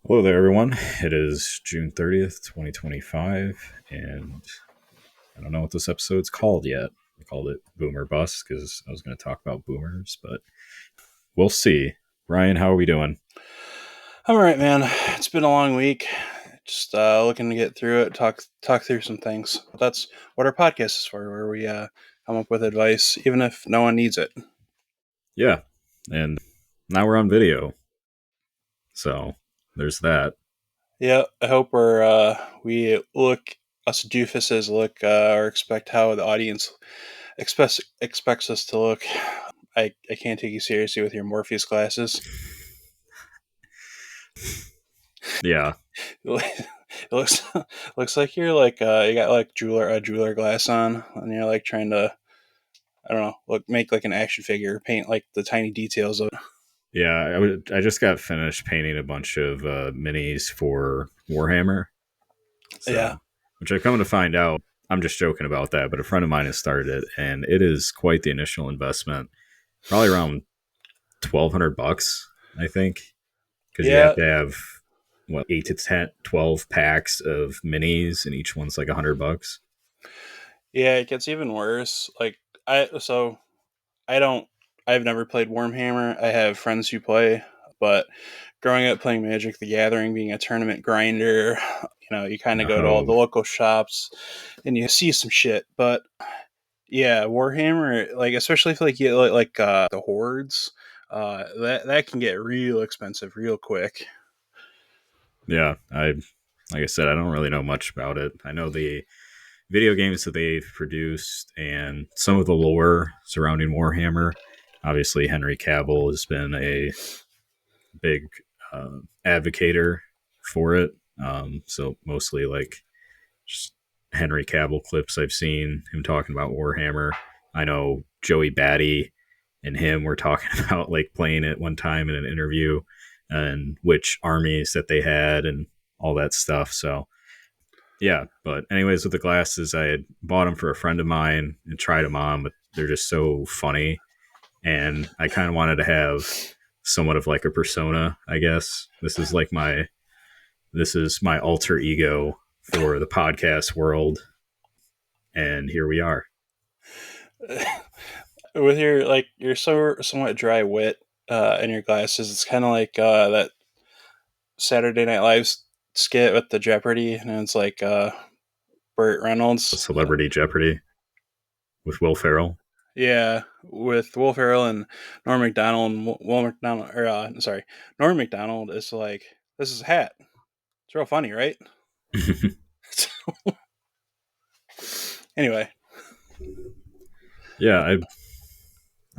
Hello there, everyone. It is June 30th, 2025, and I don't know what this episode's called yet. I called it Boomer Bust because I was going to talk about boomers, but we'll see. Ryan, how are we doing? I'm all right, man. It's been a long week. Just looking to get through it, talk through some things. That's what our podcast is for, where we come up with advice, even if no one needs it. Yeah, and now we're on video, so there's that. Yeah, I hope we look us doofuses look or expect how the audience expects us to look. I can't take you seriously with your Morpheus glasses. Yeah, It looks looks like you're like you got like jeweler glass on, and you're like trying to, I don't know, make like an action figure, paint like the tiny details of it. yeah. I just got finished painting a bunch of minis for Warhammer, Yeah, so which I've come to find out. I'm just joking about that, but a friend of mine has started it, and it is quite the initial investment. Probably around $1,200, I think, because you have yeah, to have what 8 to 10, 12 packs of minis, and each one's like $100. yeah. It gets even worse. Like I don't. I've never played Warhammer. I have friends who play, but growing up playing Magic the Gathering, being a tournament grinder, you kind of go to all Oh the local shops and you see some shit. But yeah, Warhammer, like especially if like you like the hordes, that can get real expensive real quick. yeah, I like I said, I don't really know much about it. I know the video games that they've produced and some of the lore surrounding Warhammer. Obviously, Henry Cavill has been a big advocator for it. So mostly like just Henry Cavill clips I've seen him talking about Warhammer. I know Joey Batty and him were talking about like playing it one time in an interview and which armies that they had and all that stuff. So yeah, but anyways, with the glasses, I had bought them for a friend of mine and tried them on, but they're just so funny, and I kind of wanted to have somewhat of like a persona. I guess this is my alter ego for the podcast world, and here we are. With your like your somewhat dry wit in your glasses, it's kind of like that Saturday Night Live skit with the Jeopardy, and it's like Burt Reynolds. Celebrity Jeopardy with Will Ferrell. Yeah, with Will Ferrell and Norm Macdonald. And Will McDonald, or sorry, Norm Macdonald is like, this is a hat. It's real funny, right? Anyway, Yeah, I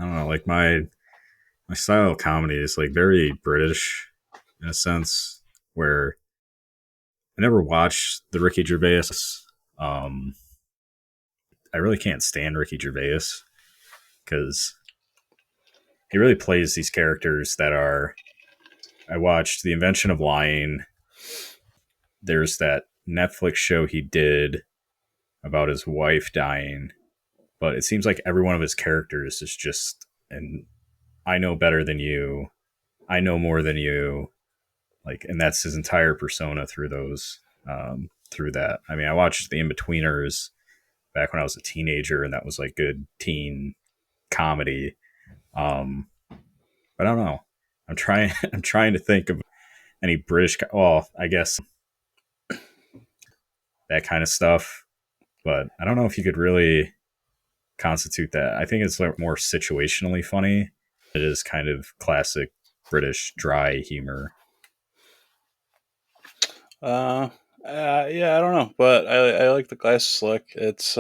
don't know, like my style of comedy is like very British in a sense where I never watched the Ricky Gervais. Um, I really can't stand Ricky Gervais because he really plays these characters that are. I watched The Invention of Lying. There's that Netflix show he did about his wife dying, but it seems like every one of his characters is just, and I know better than you, I know more than you, like, and that's his entire persona through those, through that. I mean, I watched The Inbetweeners back when I was a teenager, and that was like good teen comedy. Um, but I don't know. I'm trying. I'm trying to think of any British. Well, I guess that kind of stuff. But I don't know if you could really constitute that. I think it's like more situationally funny. It is kind of classic British dry humor. uh, yeah, I don't know, but I like the glasses look. It's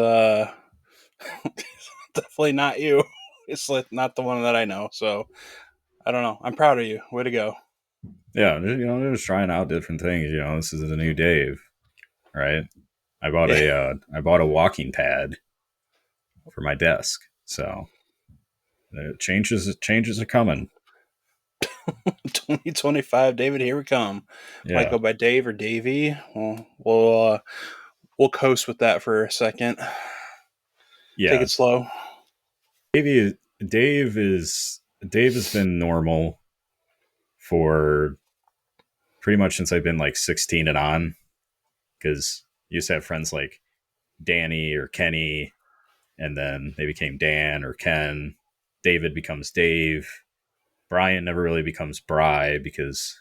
definitely not you. It's like not the one that I know. So I don't know. I'm proud of you. Way to go. Yeah, they're just trying out different things. This is the new Dave, right? Yeah. I bought a walking pad for my desk, so changes are coming. 2025, David. Here we come. Might Yeah, go by Dave or Davey. We'll coast with that for a second. Take yeah. it slow. Dave, Dave is Dave has been normal for pretty much since I've been like 16 and on, because you used to have friends like Danny or Kenny, and then they became Dan or Ken. David becomes Dave. Brian never really becomes Bry because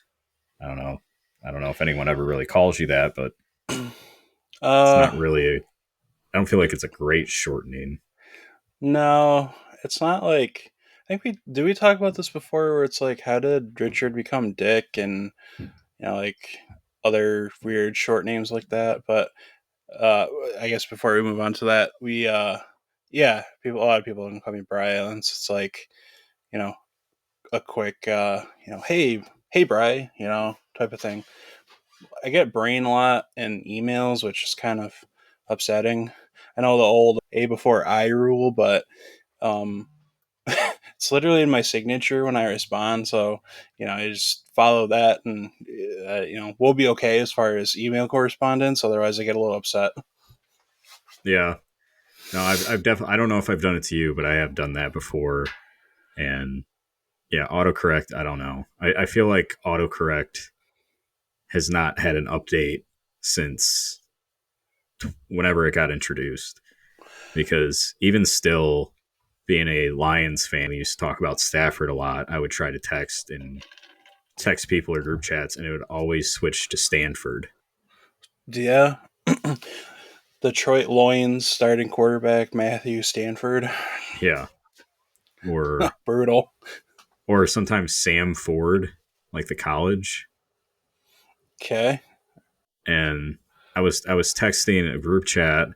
I don't know. I don't know if anyone ever really calls you that, but it's Uh, not really. I don't feel like it's a great shortening. no, it's not like. I think we talk about this before, where it's like, how did Richard become Dick, and like other weird short names like that. But uh, I guess before we move on to that, yeah, a lot of people can call me Brian. It's like you know, a quick, hey, Bri, type of thing. I get brain a lot in emails, which is kind of upsetting. I know the old A before I rule, but um, it's literally in my signature when I respond. So, I just follow that and, we'll be okay as far as email correspondence. Otherwise, I get a little upset. Yeah. No, I've definitely. I don't know if I've done it to you, but I have done that before. And yeah, autocorrect. I don't know. I feel like autocorrect has not had an update since whenever it got introduced. Because even still, being a Lions fan, we used to talk about Stafford a lot. I would try to text people or group chats, and it would always switch to Stanford. Yeah. Detroit Lions starting quarterback Matthew Stanford. Yeah, or Brutal. sometimes Sam Ford, like the college. Okay. And I was texting a group chat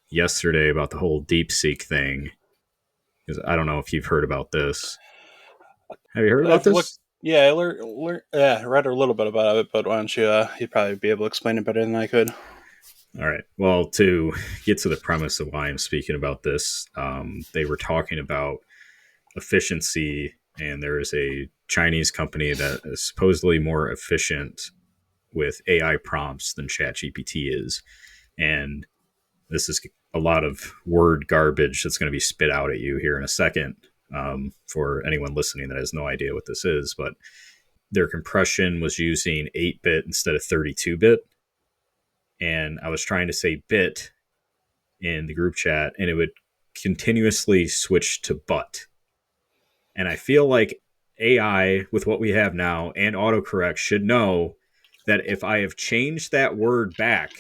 yesterday about the whole DeepSeek thing because I don't know if you've heard about this. Have you heard about I've looked. this? Yeah, I read a little bit about it, but why don't you? You'd probably be able to explain it better than I could. All right. Well, to get to the premise of why I'm speaking about this, they were talking about efficiency, and there is a Chinese company that is supposedly more efficient with AI prompts than ChatGPT is, and this is a lot of word garbage that's going to be spit out at you here in a second. For anyone listening that has no idea what this is, but their compression was using 8-bit instead of 32-bit. And I was trying to say bit in the group chat, and it would continuously switch to but. And I feel like AI, with what we have now, and autocorrect should know that if I have changed that word back,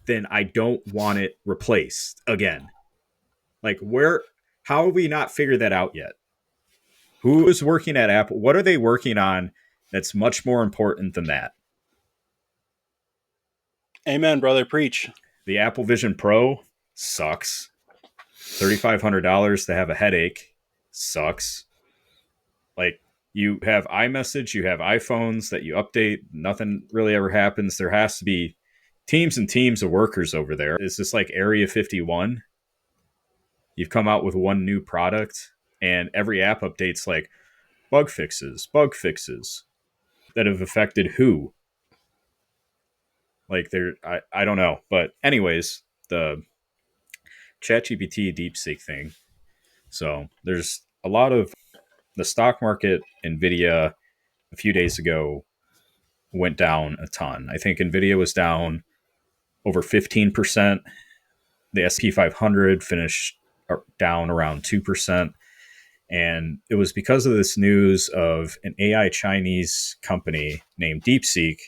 then I don't want it replaced again. Like, how have we not figured that out yet? Who is working at Apple? What are they working on that's much more important than that? Amen, brother. Preach. The Apple Vision Pro sucks. $3,500 to have a headache sucks. Like, you have iMessage, you have iPhones that you update, nothing really ever happens. There has to be teams and teams of workers over there. Is this like Area 51? You've come out with one new product, and every app updates like bug fixes that have affected who? Like, I don't know. But anyways, the ChatGPT DeepSeek thing. So there's a lot of the stock market. Nvidia a few days ago went down a ton. I think Nvidia was down over 15%. The S&P 500 finished down around 2%. And it was because of this news of an AI Chinese company named DeepSeek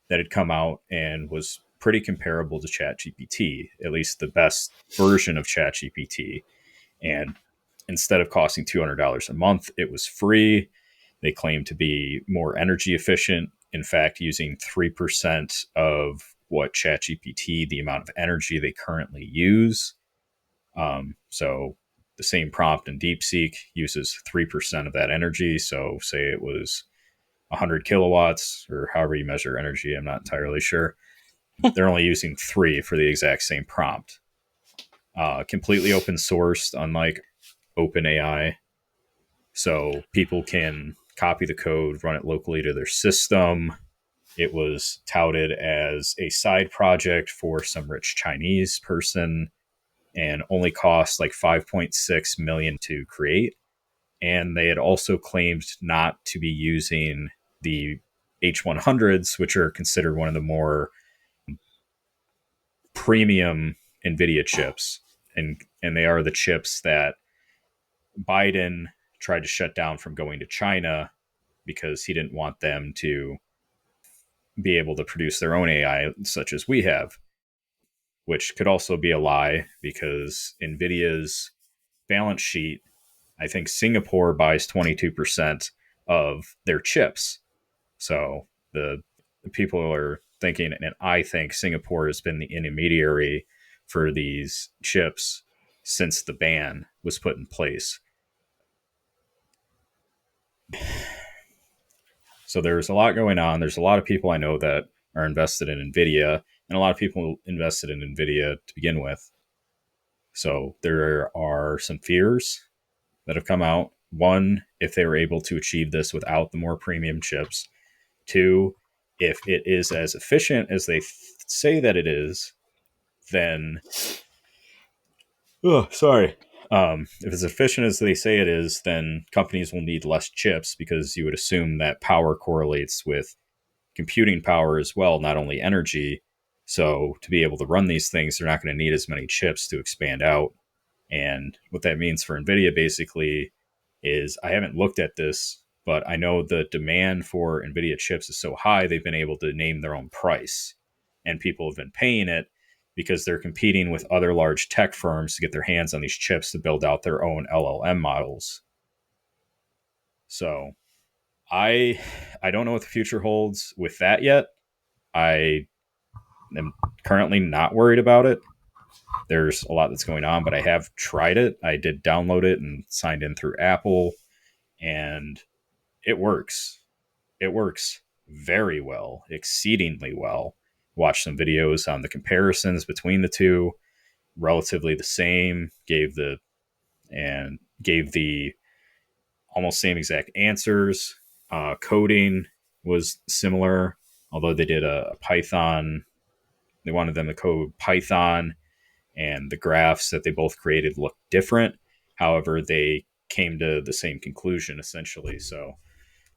that had come out and was pretty comparable to ChatGPT, at least the best version of ChatGPT. And instead of costing $200 a month, it was free. They claimed to be more energy efficient. In fact, using 3% of what ChatGPT, the amount of energy they currently use. So the same prompt in DeepSeek uses 3% of that energy. So say it was 100 kilowatts or however you measure energy, I'm not entirely sure. They're only using 3 for the exact same prompt. Completely open sourced, unlike OpenAI. So people can copy the code, run it locally to their system. It was touted as a side project for some rich Chinese person and only cost like 5.6 million to create. And they had also claimed not to be using the H100s, which are considered one of the more premium NVIDIA chips. And they are the chips that Biden tried to shut down from going to China because he didn't want them to be able to produce their own AI, such as we have, which could also be a lie because NVIDIA's balance sheet, I think Singapore buys 22% of their chips. So the people are thinking, and I think Singapore has been the intermediary for these chips since the ban was put in place. So there's a lot going on. There's a lot of people I know that are invested in NVIDIA, and a lot of people invested in NVIDIA to begin with. So there are some fears that have come out. One, if they were able to achieve this without the more premium chips. Two, if it is as efficient as they say that it is, then sorry. If it's efficient as they say it is, then companies will need less chips because you would assume that power correlates with computing power as well, not only energy. So to be able to run these things, they're not going to need as many chips to expand out. And what that means for NVIDIA basically is I haven't looked at this, but I know the demand for NVIDIA chips is so high, they've been able to name their own price. And people have been paying it because they're competing with other large tech firms to get their hands on these chips to build out their own LLM models. So I don't know what the future holds with that yet. I am currently not worried about it. There's a lot that's going on, but I have tried it. I did download it and signed in through Apple, and it works. It works very well, exceedingly well. Watched some videos on the comparisons between the two, relatively the same. Gave the almost same exact answers. Coding was similar, although they did a Python. They wanted them to code Python, and the graphs that they both created looked different. However, they came to the same conclusion essentially. So,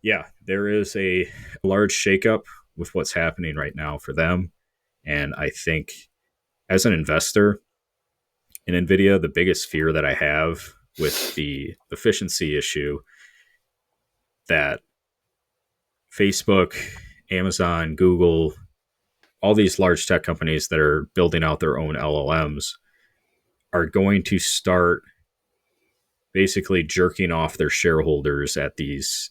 yeah, there is a large shakeup with what's happening right now for them. And I think as an investor in NVIDIA, the biggest fear that I have with the efficiency issue that Facebook, Amazon, Google, all these large tech companies that are building out their own LLMs are going to start basically jerking off their shareholders at these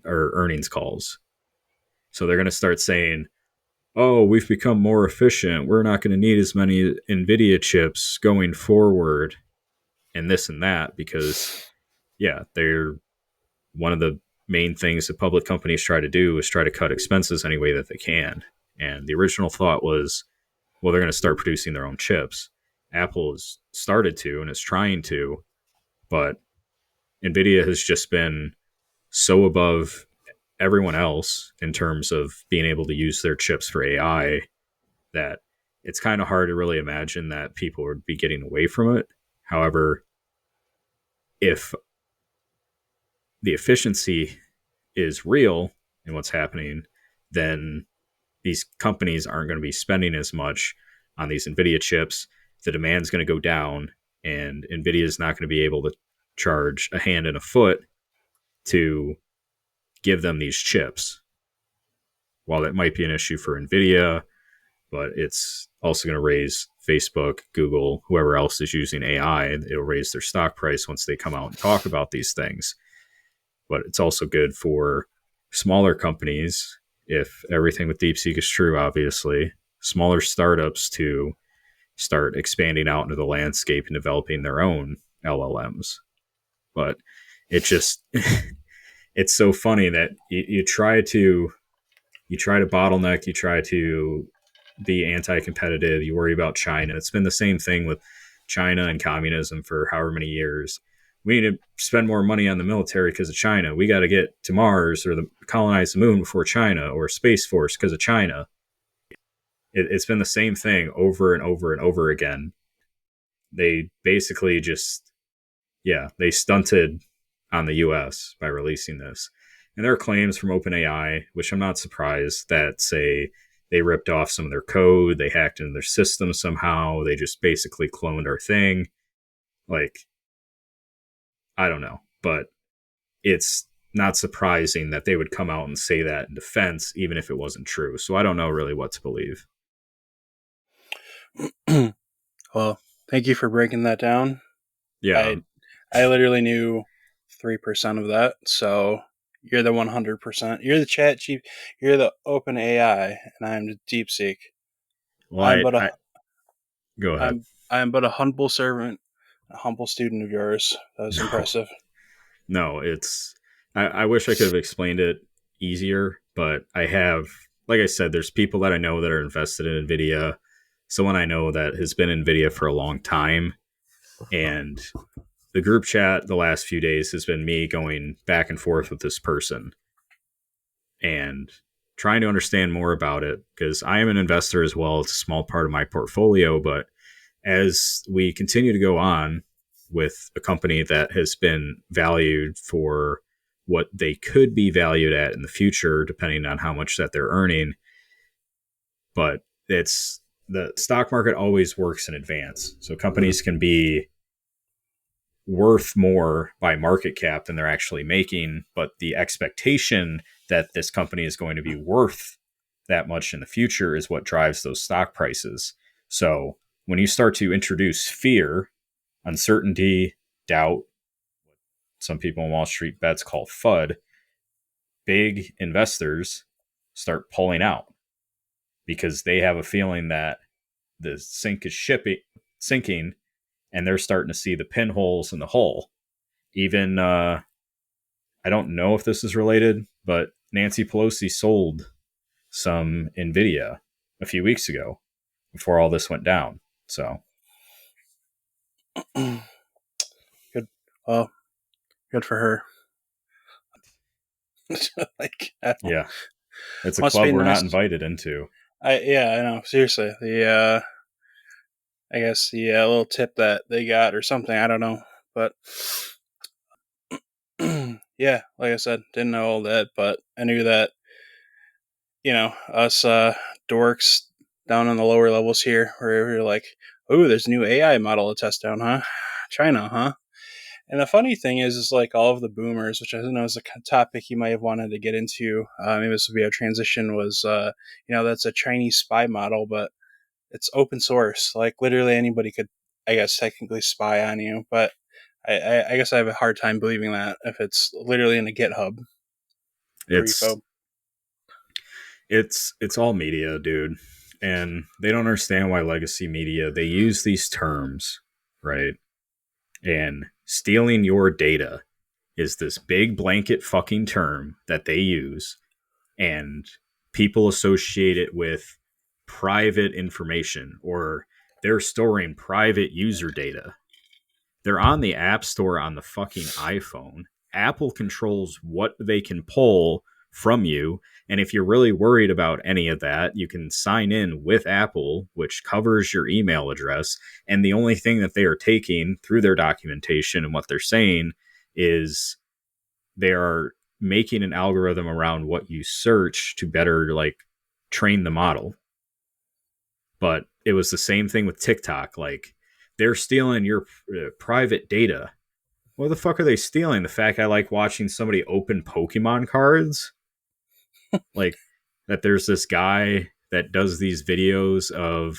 earnings calls. So they're going to start saying, oh, we've become more efficient. We're not going to need as many NVIDIA chips going forward, and this and that, because, yeah, they're one of the main things that public companies try to do is try to cut expenses any way that they can. And the original thought was, well, they're going to start producing their own chips. Apple has started to and is trying to, but NVIDIA has just been so above everyone else in terms of being able to use their chips for AI that it's kind of hard to really imagine that people would be getting away from it. However, if the efficiency is real in what's happening, then these companies aren't going to be spending as much on these NVIDIA chips. The demand is going to go down, and NVIDIA is not going to be able to charge a hand and a foot to give them these chips. While that might be an issue for NVIDIA, but it's also going to raise Facebook, Google, whoever else is using AI. It'll raise their stock price once they come out and talk about these things. But it's also good for smaller companies, if everything with DeepSeek is true, obviously, smaller startups to start expanding out into the landscape and developing their own LLMs. But it just, it's so funny that you try to bottleneck, you try to be anti-competitive, you worry about China. It's been the same thing with China and communism for however many years. We need to spend more money on the military because of China. We got to get to Mars or colonize the moon before China, or Space Force because of China. It's been the same thing over and over and over again. They basically just, yeah, they stunted on the U.S. by releasing this. And there are claims from OpenAI, which I'm not surprised, that say they ripped off some of their code, they hacked into their system somehow, they just basically cloned our thing. Like, I don't know, but it's not surprising that they would come out and say that in defense, even if it wasn't true. So I don't know really what to believe. Well, thank you for breaking that down. Yeah, I literally knew 3% of that, so you're the 100%. You're the you're the open AI, and I'm the DeepSeek. well, I'm but a I go ahead. I'm but a humble servant, a humble student of yours. That was No, impressive. no, it's. I wish I could have explained it easier, but I have. Like I said, there's people that I know that are invested in Nvidia. Someone I know that has been in Nvidia for a long time, and the group chat the last few days has been me going back and forth with this person and trying to understand more about it because I am an investor as well. It's a small part of my portfolio, but as we continue to go on with a company that has been valued for what they could be valued at in the future, depending on how much that they're earning, but it's the stock market always works in advance. So companies can be worth more by market cap than they're actually making, but the expectation that this company is going to be worth that much in the future is what drives those stock prices. So when you start to introduce fear, uncertainty, doubt, some people in Wall Street bets call FUD, big investors start pulling out because they have a feeling that the sinking and they're starting to see the pinholes in the hull. Even I don't know if this is related, but Nancy Pelosi sold some Nvidia a few weeks ago before all this went down. So Good. Well, good for her. Like, I don't know. yeah, it's a Must club be we're not nice. invited into. Yeah, I know. Seriously, I guess the little tip that they got or something. I don't know, but yeah, like I said, didn't know all that, but I knew that us dorks down in the lower levels here, where we're like, "Oh, there's a new AI model to test down, huh? China, huh?" And the funny thing is like all of the boomers, which I know is a topic you might have wanted to get into. Maybe this would be our transition. Was that's a Chinese spy model, but it's open source. Like literally anybody could, I guess, technically spy on you. But I guess I have a hard time believing that if it's literally in a GitHub It's repo. it's all media, dude. And they don't understand why legacy media, they use these terms, right? And stealing your data is this big blanket fucking term that they use, and people associate it with private information, or they're storing private user data. They're on the App Store on the fucking iPhone. Apple controls what they can pull from you. And if you're really worried about any of that, you can sign in with Apple, which covers your email address. And the only thing that they are taking through their documentation and what they're saying is they are making an algorithm around what you search to better like train the model. But it was the same thing with TikTok. Like, they're stealing your private data. What the fuck are they stealing? The fact I like watching somebody open Pokemon cards? Like, that there's this guy that does these videos of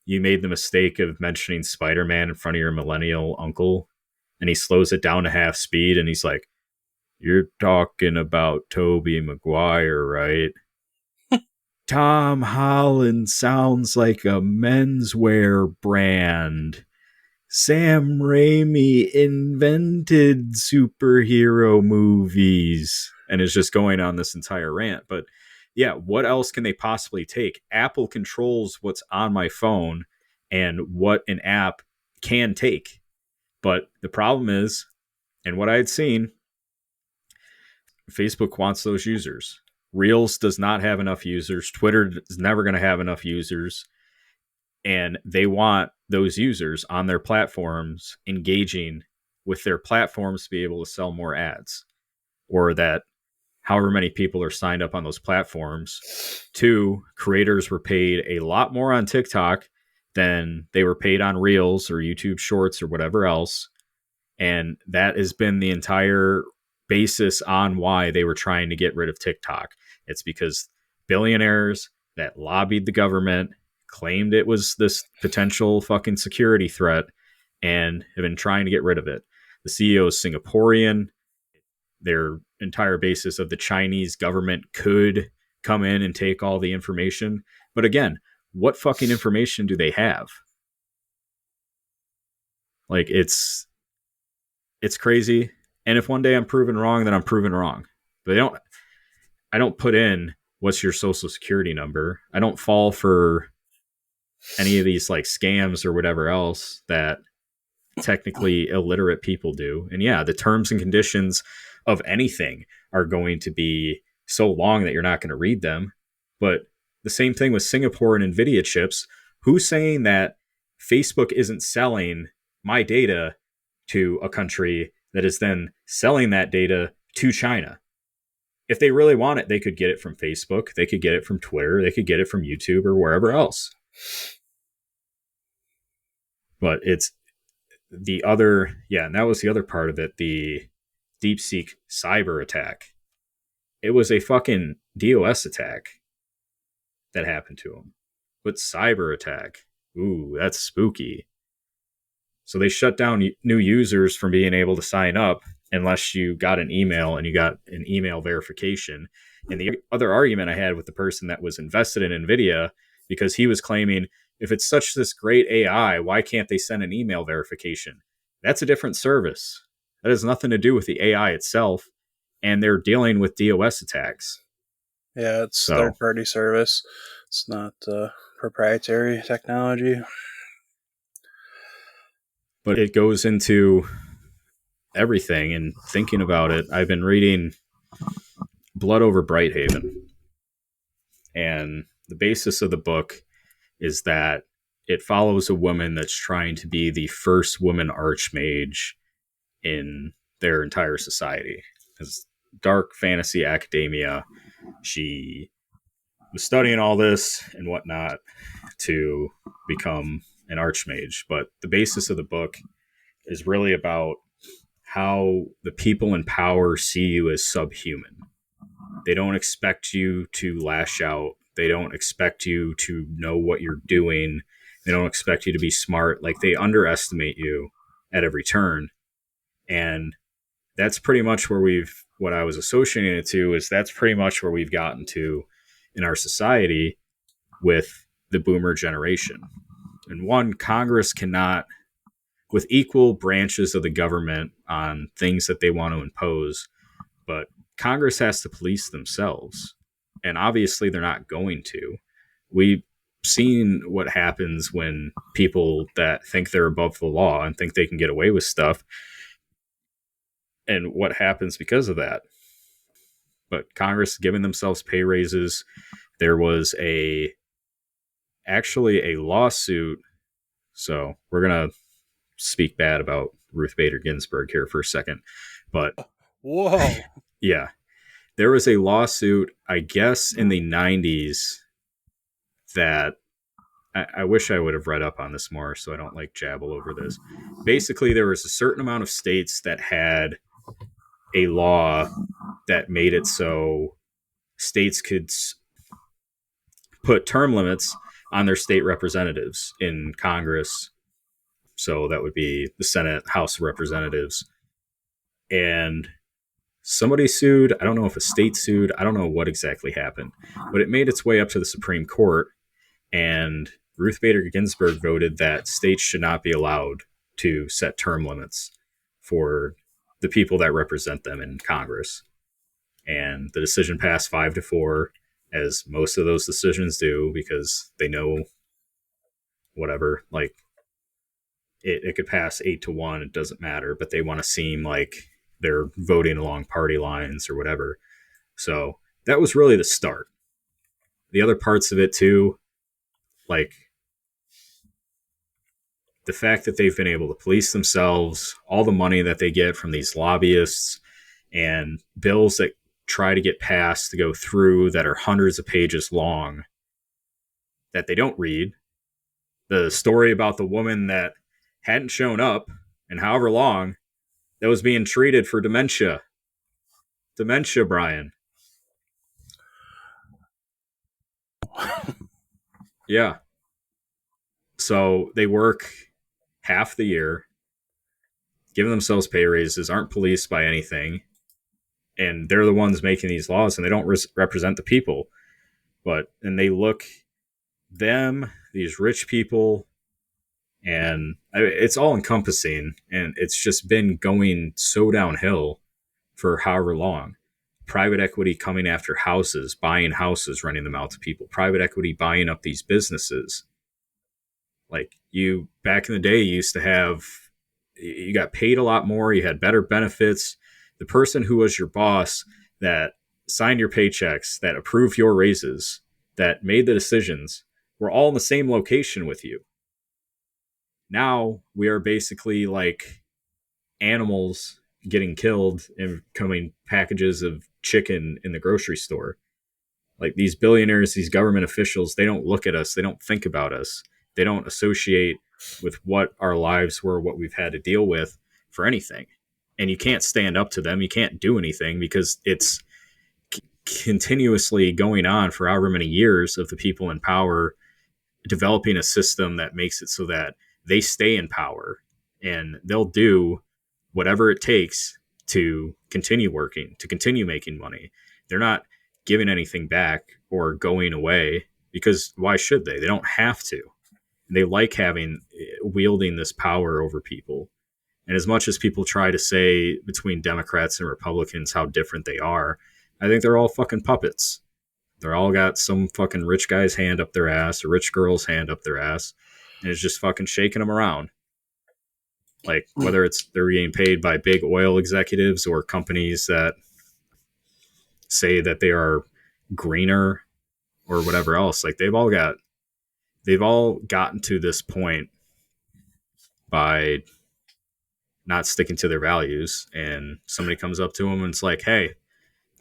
you made the mistake of mentioning Spider-Man in front of your millennial uncle, and he slows it down to half speed, and he's like, "You're talking about Tobey Maguire, right? Tom Holland sounds like a menswear brand. Sam Raimi invented superhero movies," and is just going on this entire rant. But yeah, what else can they possibly take? Apple controls what's on my phone and what an app can take. But the problem is, and what I had seen, Facebook wants those users. Reels does not have enough users. Twitter is never going to have enough users. And they want those users on their platforms engaging with their platforms to be able to sell more ads, or that however many people are signed up on those platforms. Two, creators were paid a lot more on TikTok than they were paid on Reels or YouTube Shorts or whatever else. And that has been the entire basis on why they were trying to get rid of TikTok. It's because billionaires that lobbied the government claimed it was this potential fucking security threat and have been trying to get rid of it. The CEO is Singaporean. Their entire basis of the Chinese government could come in and take all the information. But again, what fucking information do they have? Like it's crazy. And if one day I'm proven wrong, then I'm proven wrong. But I don't put in what's your social security number. I don't fall for any of these like scams or whatever else that technically illiterate people do. And yeah, the terms and conditions of anything are going to be so long that you're not going to read them. But the same thing with Singapore and Nvidia chips. Who's saying that Facebook isn't selling my data to a country that is then selling that data to China? If they really want it, they could get it from Facebook, they could get it from Twitter, they could get it from YouTube or wherever else. But it's the other, yeah, and that was the other part of it, the DeepSeek cyber attack. It was a fucking DOS attack that happened to him. But cyber attack, ooh, that's spooky. So they shut down new users from being able to sign up unless you got an email and you got an email verification. And the other argument I had with the person that was invested in NVIDIA, because he was claiming, if it's such this great AI, why can't they send an email verification? That's a different service. That has nothing to do with the AI itself. And they're dealing with DOS attacks. Yeah, it's So, third-party service. It's not proprietary technology. but it goes into everything. And thinking about it, I've been reading Blood Over Brighthaven. And the basis of the book is that it follows a woman that's trying to be the first woman archmage in their entire society. It's dark fantasy academia. She was studying all this and whatnot to become an archmage. But the basis of the book is really about how the people in power see you as subhuman. They don't expect you to lash out. They don't expect you to know what you're doing. They don't expect you to be smart. Like, they underestimate you at every turn. And that's pretty much where what I was associating it to is that's pretty much where we've gotten to in our society with the boomer generation. And one, Congress cannot, with equal branches of the government on things that they want to impose, but Congress has to police themselves. And obviously they're not going to. We've seen what happens when people that think they're above the law and think they can get away with stuff, and what happens because of that. But Congress giving themselves pay raises. There was actually a lawsuit. So we're going to speak bad about Ruth Bader Ginsburg here for a second. But whoa. Yeah, there was a lawsuit, I guess, in the 90s that I wish I would have read up on this more so I don't like jabble over this. Basically, there was a certain amount of states that had a law that made it so states could put term limits on their state representatives in Congress. So that would be the Senate, House of Representatives. And somebody sued. I don't know if a state sued. I don't know what exactly happened. But it made its way up to the Supreme Court. And Ruth Bader Ginsburg voted that states should not be allowed to set term limits for the people that represent them in Congress. And the decision passed 5-4, as most of those decisions do, because they know whatever, like it could pass 8-1. It doesn't matter, but they want to seem like they're voting along party lines or whatever. So that was really the start. The other parts of it too, like the fact that they've been able to police themselves, all the money that they get from these lobbyists, and bills that try to get past to go through that are hundreds of pages long that they don't read. The story about the woman that hadn't shown up in however long that was being treated for dementia. Dementia, Brian. Yeah. So they work half the year, giving themselves pay raises, aren't policed by anything, and they're the ones making these laws, and they don't represent the people. And they look them, these rich people, and it's all encompassing, and it's just been going so downhill for however long. Private equity coming after houses, buying houses, renting them out to people. Private equity buying up these businesses. Like you, back in the day, you used to have, you got paid a lot more, you had better benefits. The person who was your boss that signed your paychecks, that approved your raises, that made the decisions, were all in the same location with you. Now we are basically like animals getting killed and coming packages of chicken in the grocery store. Like these billionaires, these government officials, they don't look at us, they don't think about us, they don't associate with what our lives were, what we've had to deal with for anything. And you can't stand up to them, you can't do anything because it's continuously going on for however many years of the people in power developing a system that makes it so that they stay in power and they'll do whatever it takes to continue working, to continue making money. They're not giving anything back or going away because why should they? They don't have to. They like wielding this power over people. And as much as people try to say between Democrats and Republicans how different they are, I think they're all fucking puppets. They're all got some fucking rich guy's hand up their ass, a rich girl's hand up their ass, and it's just fucking shaking them around. Like whether it's they're getting paid by big oil executives or companies that say that they are greener or whatever else. Like they've all gotten to this point by not sticking to their values, and somebody comes up to them and it's like, hey,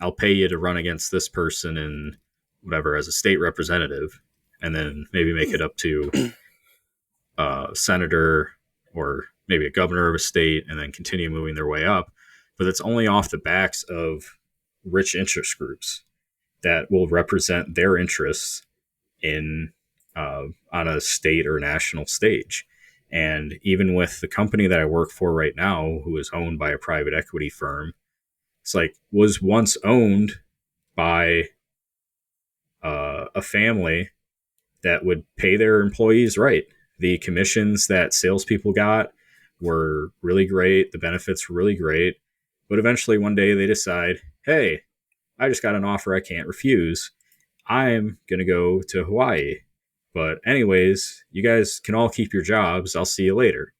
I'll pay you to run against this person and whatever as a state representative, and then maybe make it up to a senator or maybe a governor of a state, and then continue moving their way up. But it's only off the backs of rich interest groups that will represent their interests in on a state or national stage. And even with the company that I work for right now, who is owned by a private equity firm, it's like was once owned by a family that would pay their employees right. The commissions that salespeople got were really great. The benefits were really great. But eventually one day they decide, hey, I just got an offer I can't refuse. I'm going to go to Hawaii. But anyways, you guys can all keep your jobs. I'll see you later.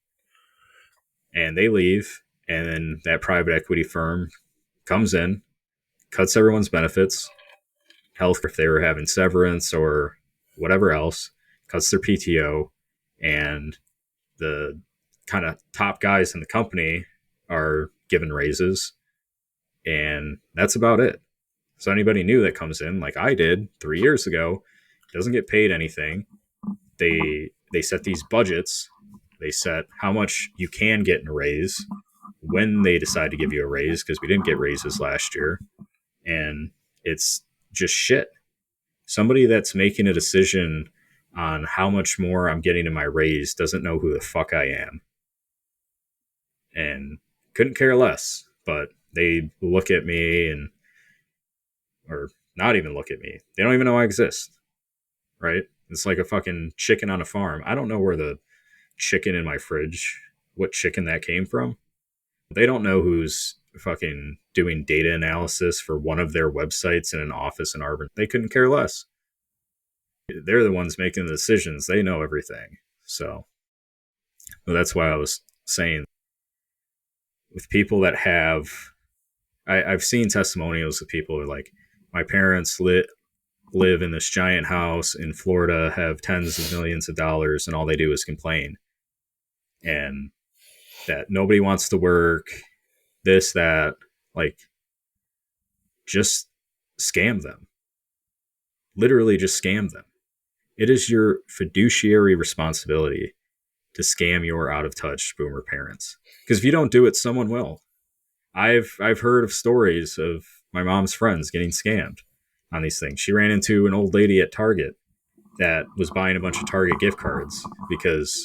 And they leave. And then that private equity firm comes in, cuts everyone's benefits, health if they were having severance or whatever else, cuts their PTO, and the kind of top guys in the company are given raises. And that's about it. So anybody new that comes in, like I did 3 years ago, doesn't get paid anything. They set these budgets. They set how much you can get in a raise, when they decide to give you a raise, because we didn't get raises last year. And it's just shit. Somebody that's making a decision on how much more I'm getting in my raise doesn't know who the fuck I am. And couldn't care less. But they look at me and, or not even look at me. They don't even know I exist. Right? It's like a fucking chicken on a farm. I don't know where the chicken in my fridge, what chicken that came from. They don't know who's fucking doing data analysis for one of their websites in an office in Auburn. They couldn't care less. They're the ones making the decisions. They know everything. So well, that's why I was saying with people that have, I've seen testimonials of people who are like, my parents live in this giant house in Florida, have tens of millions of dollars, and all they do is complain. And that nobody wants to work, this, that. Like, just scam them. Literally just scam them. It is your fiduciary responsibility to scam your out of touch boomer parents. Because if you don't do it, someone will. I've heard of stories of my mom's friends getting scammed on these things. She ran into an old lady at Target that was buying a bunch of Target gift cards because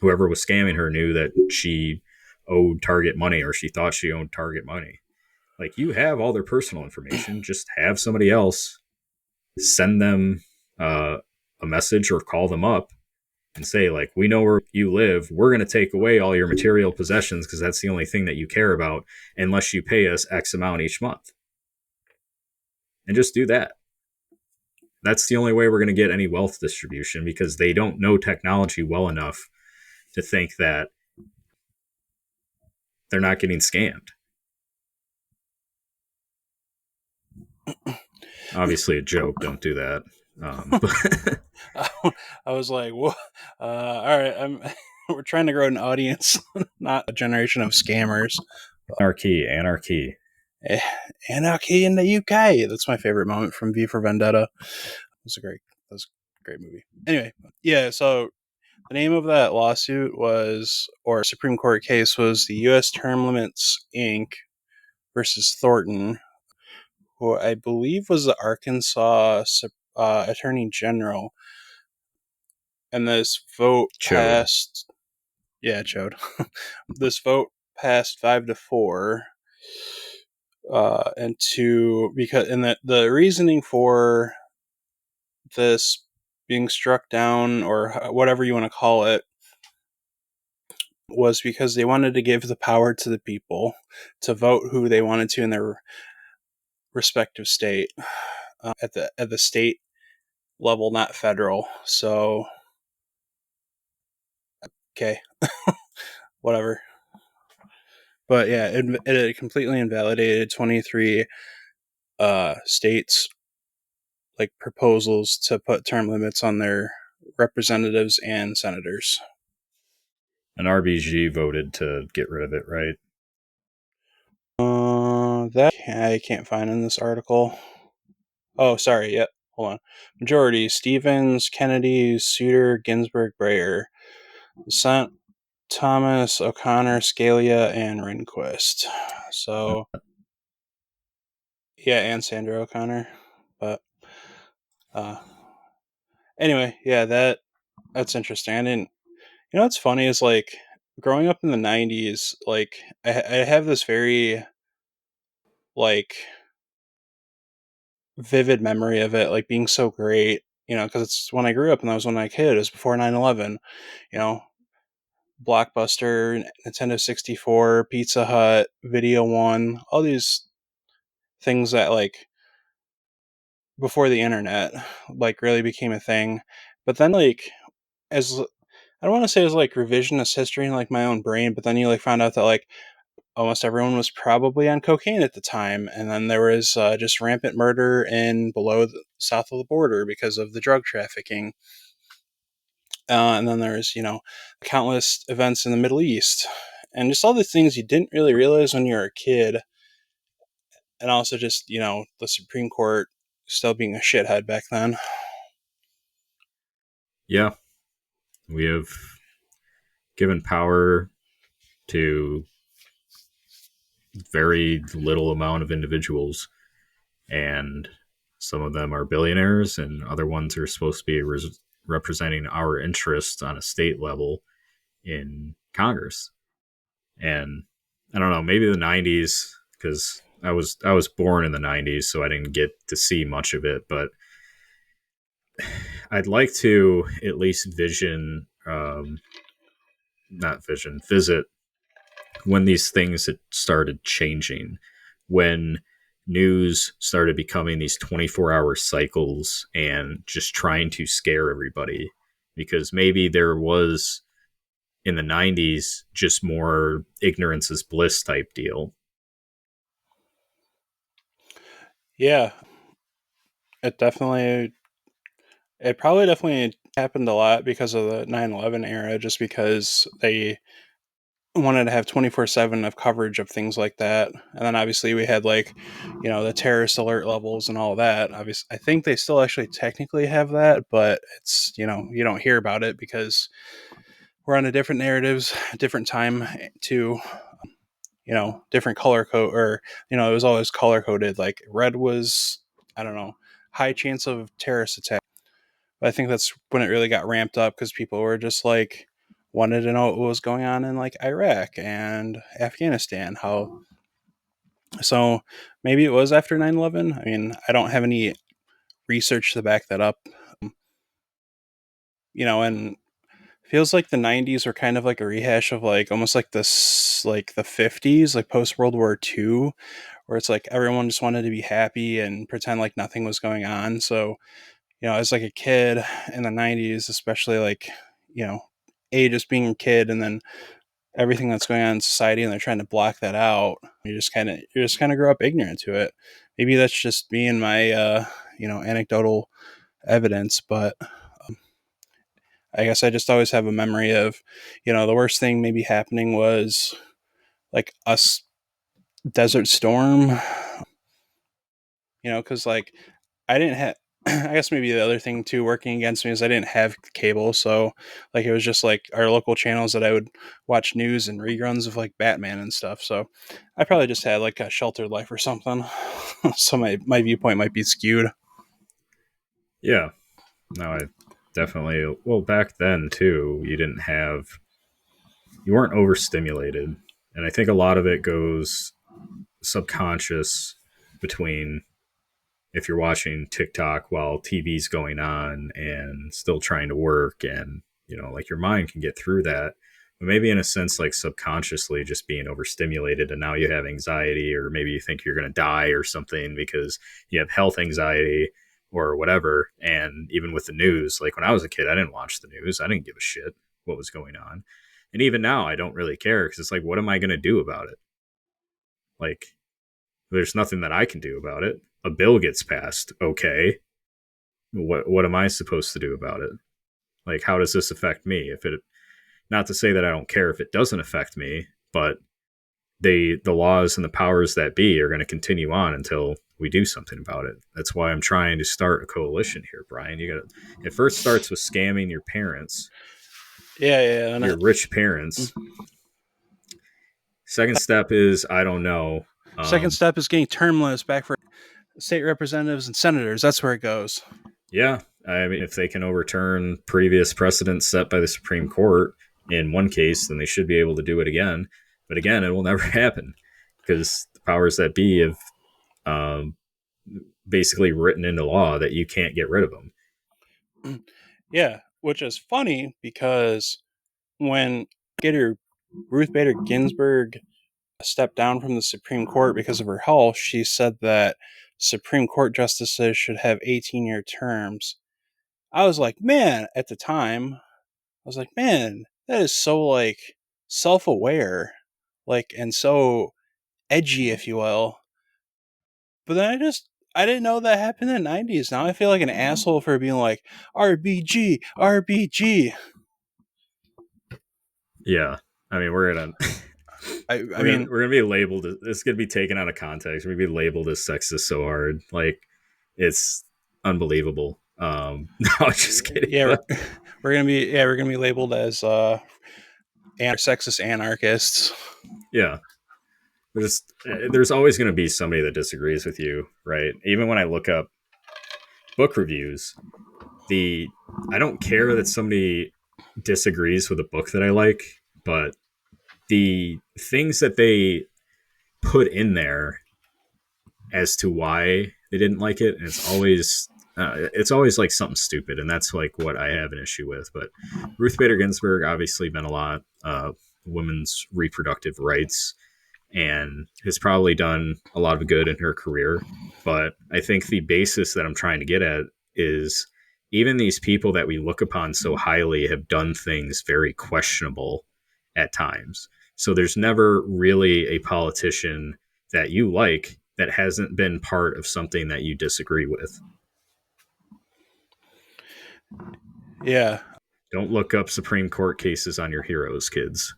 whoever was scamming her knew that she owed Target money, or she thought she owed Target money. Like, you have all their personal information. Just have somebody else send them a message or call them up and say, like, we know where you live. We're going to take away all your material possessions because that's the only thing that you care about, unless you pay us X amount each month. And just do that. That's the only way we're going to get any wealth distribution, because they don't know technology well enough to think that they're not getting scammed. Obviously a joke. Don't do that. I was like, "What? All right, we're trying to grow an audience, not a generation of scammers." Anarchy. Anarchy in the UK. That's my favorite moment from V for Vendetta. That was a great movie. Anyway, yeah. So the name of that lawsuit was, or Supreme Court case was, the U.S. Term Limits Inc. versus Thornton, who I believe was the Arkansas Attorney General. And this vote Chode. passed. Yeah, Chode. This vote passed 5-4. And the reasoning for this being struck down, or whatever you want to call it, was because they wanted to give the power to the people to vote who they wanted to in their respective state, at the state level, not federal. So, okay, whatever. But yeah, it completely invalidated 23 states, like, proposals to put term limits on their representatives and senators. An RBG voted to get rid of it, right? That I can't find in this article. Oh, sorry. Yep. Hold on. Majority: Stevens, Kennedy, Souter, Ginsburg, Breyer. Dissent: Thomas, O'Connor, Scalia, and Rehnquist. So, yeah, and Sandra O'Connor. But uh, anyway, yeah, that's interesting. I didn't. You know what's funny is, like, growing up in the '90s, like, I have this very, like, vivid memory of it, like, being so great. Because it's when I grew up, and that was when I was a kid. It was before 9/11. You know, Blockbuster, Nintendo 64, Pizza Hut, Video One, all these things that, like, before the internet, like, really became a thing. But then, like, as I don't want to say as, like, revisionist history in, like, my own brain, but then you, like, found out that, like, almost everyone was probably on cocaine at the time, and then there was just rampant murder in south of the border because of the drug trafficking. And then there's, countless events in the Middle East, and just all the things you didn't really realize when you were a kid. And also just, the Supreme Court still being a shithead back then. Yeah. We have given power to very little amount of individuals, and some of them are billionaires, and other ones are supposed to be representing our interests on a state level in Congress. And I don't know, maybe the 90s, because I was born in the 90s, so I didn't get to see much of it, but I'd like to at least visit when these things had started changing, when news started becoming these 24-hour cycles and just trying to scare everybody. Because maybe there was, in the 90s, just more ignorance is bliss type deal. Yeah, it definitely, it probably definitely happened a lot because of the 9/11 era, just because they wanted to have 24/7 of coverage of things like that. And then obviously we had like, the terrorist alert levels and all that. Obviously, I think they still actually technically have that, but it's, you don't hear about it because we're on a different narratives, different time too. Different color code, or it was always color coded. Like red was, I don't know, high chance of terrorist attack. But I think that's when it really got ramped up because people were just like wanted to know what was going on in like Iraq and Afghanistan. So maybe it was after 9/11. I mean, I don't have any research to back that up. And feels like the 90s were kind of like a rehash of like almost like this like the 50s, like post World War II, where it's like everyone just wanted to be happy and pretend like nothing was going on. So, as like a kid in the 90s, especially like, you know, just being a kid and then everything that's going on in society and they're trying to block that out. You just kind of grow up ignorant to it. Maybe that's just me and my anecdotal evidence, but I guess I just always have a memory of, the worst thing maybe happening was like us desert storm, because like I didn't have. I guess maybe the other thing too working against me is I didn't have cable, so like it was just like our local channels that I would watch news and reruns of like Batman and stuff. So I probably just had like a sheltered life or something. So my viewpoint might be skewed. Yeah, no, I definitely. Well, back then too, you weren't overstimulated, and I think a lot of it goes subconscious between if you're watching TikTok while TV's going on and still trying to work, and like your mind can get through that. But maybe in a sense, like subconsciously just being overstimulated, and now you have anxiety, or maybe you think you're going to die or something because you have health anxiety or whatever. And even with the news, like when I was a kid, I didn't watch the news. I didn't give a shit what was going on. And even now, I don't really care because it's like, what am I going to do about it? Like, there's nothing that I can do about it. A bill gets passed. Okay. What am I supposed to do about it? Like, how does this affect me? If it, not to say that I don't care if it doesn't affect me, but the laws and the powers that be are going to continue on until we do something about it. That's why I'm trying to start a coalition here, Brian. You got to, it first starts with scamming your parents, Yeah, yeah. your rich parents. Second step is I don't know. Second step is getting term limits back for state representatives and senators. That's where it goes. Yeah, I mean, if they can overturn previous precedents set by the Supreme Court in one case, then they should be able to do it again. But again, it will never happen because the powers that be have um, basically written into law that you can't get rid of them. Yeah, which is funny because when Gator Ruth Bader Ginsburg stepped down from the Supreme Court because of her health, she said that Supreme Court justices should have 18-year terms. I was like, man, at the time, I was like, man, that is so like self-aware, like and so edgy, if you will. But then I didn't know that happened in the 90s. Now I feel like an asshole for being like RBG, RBG. Yeah, I mean, we're gonna I mean, we're gonna be labeled. It's gonna be taken out of context. We're gonna be labeled as sexist so hard, like it's unbelievable. No, just kidding. yeah, But we're gonna be labeled as sexist anarchists. yeah, there's always going to be somebody that disagrees with you, right? Even when I look up book reviews, the I don't care that somebody disagrees with a book that I like, but the things that they put in there as to why they didn't like it, and it's always like something stupid, and that's like what I have an issue with. But Ruth Bader Ginsburg obviously meant a lot. Women's reproductive rights, and has probably done a lot of good in her career. But I think the basis that I'm trying to get at is even these people that we look upon so highly have done things very questionable at times. So there's never really a politician that you like that hasn't been part of something that you disagree with. Yeah, Don't look up Supreme Court cases on your heroes, kids.